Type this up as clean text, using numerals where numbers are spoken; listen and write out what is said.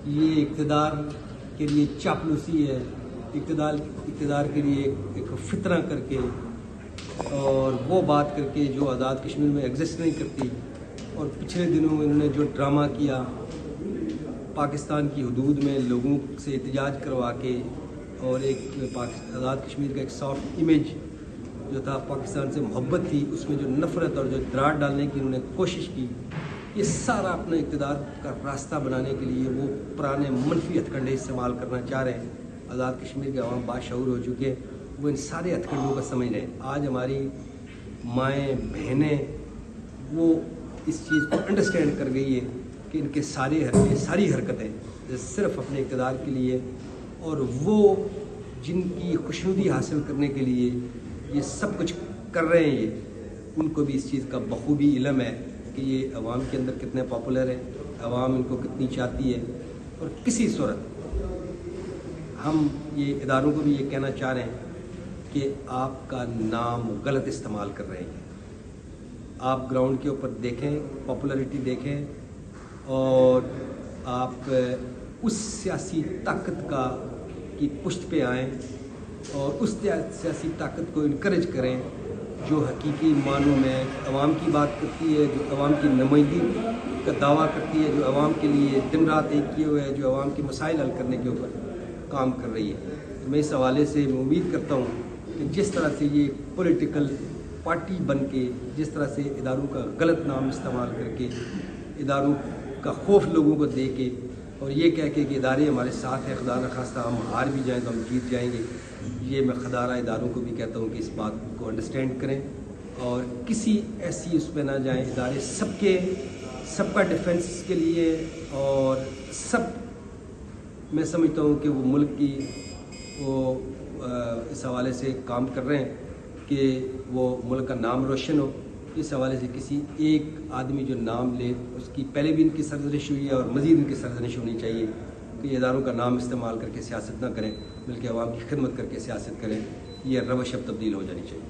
یہ اقتدار کے لیے چاپلوسی ہے، اقتدار کے لیے ایک فتنہ کر کے اور وہ بات کر کے جو آزاد کشمیر میں ایگزسٹ نہیں کرتی، اور پچھلے دنوں انہوں نے جو ڈرامہ کیا پاکستان کی حدود میں لوگوں سے احتجاج کروا کے، اور ایک آزاد کشمیر کا ایک سافٹ امیج جو تھا، پاکستان سے محبت تھی، اس میں جو نفرت اور جو دراڑ ڈالنے کی انہوں نے کوشش کی، یہ سارا اپنے اقتدار کا راستہ بنانے کے لیے وہ پرانے منفی ہتھ کنڈے استعمال کرنا چاہ رہے ہیں۔ آزاد کشمیر کے عوام باشعور ہو چکے ہیں، وہ ان سارے ہتھ کنڈوں کا سمجھ رہے ہیں۔ آج ہماری مائیں بہنیں وہ اس چیز کو انڈرسٹینڈ کر گئی ہے کہ ان کے ساری حرکتیں صرف اپنے اقتدار کے لیے، اور وہ جن کی خوشنودی حاصل کرنے کے لیے یہ سب کچھ کر رہے ہیں، ان کو بھی اس چیز کا بخوبی علم ہے کہ یہ عوام کے اندر کتنے پاپولر ہیں، عوام ان کو کتنی چاہتی ہے۔ اور کسی صورت ہم یہ اداروں کو بھی یہ کہنا چاہ رہے ہیں کہ آپ کا نام غلط استعمال کر رہے ہیں۔ آپ گراؤنڈ کے اوپر دیکھیں، پاپولرٹی دیکھیں، اور آپ اس سیاسی طاقت کی پشت پہ آئیں اور اس سیاسی طاقت کو انکریج کریں جو حقیقی معنوں میں عوام کی بات کرتی ہے، جو عوام کی نمائندگی کا دعویٰ کرتی ہے، جو عوام کے لیے دن رات ایک کیے ہوئے ہے، جو عوام کے مسائل حل کرنے کے اوپر کام کر رہی ہے۔ میں اس حوالے سے امید کرتا ہوں کہ جس طرح سے یہ پولیٹیکل پارٹی بن کے، جس طرح سے اداروں کا غلط نام استعمال کر کے، اداروں کا خوف لوگوں کو دے کے، اور یہ کہہ کے کہ ادارے ہمارے ساتھ ہیں، خدا نخواستہ ہم ہار بھی جائیں تو ہم جیت جائیں گے، یہ میں خدارہ اداروں کو بھی کہتا ہوں کہ اس بات کو انڈرسٹینڈ کریں اور کسی ایسی اس پہ نہ جائیں۔ ادارے سب کا ڈیفنس کے لیے، اور میں سمجھتا ہوں کہ وہ ملک کی اس حوالے سے کام کر رہے ہیں کہ وہ ملک کا نام روشن ہو۔ اس حوالے سے کسی ایک آدمی جو نام لے، اس کی پہلے بھی ان کی سرزنش ہوئی ہے اور مزید ان کی سرزنش ہونی چاہیے کہ یہ اداروں کا نام استعمال کر کے سیاست نہ کریں، بلکہ عوام کی خدمت کر کے سیاست کریں۔ یہ روش اب تبدیل ہو جانی چاہیے۔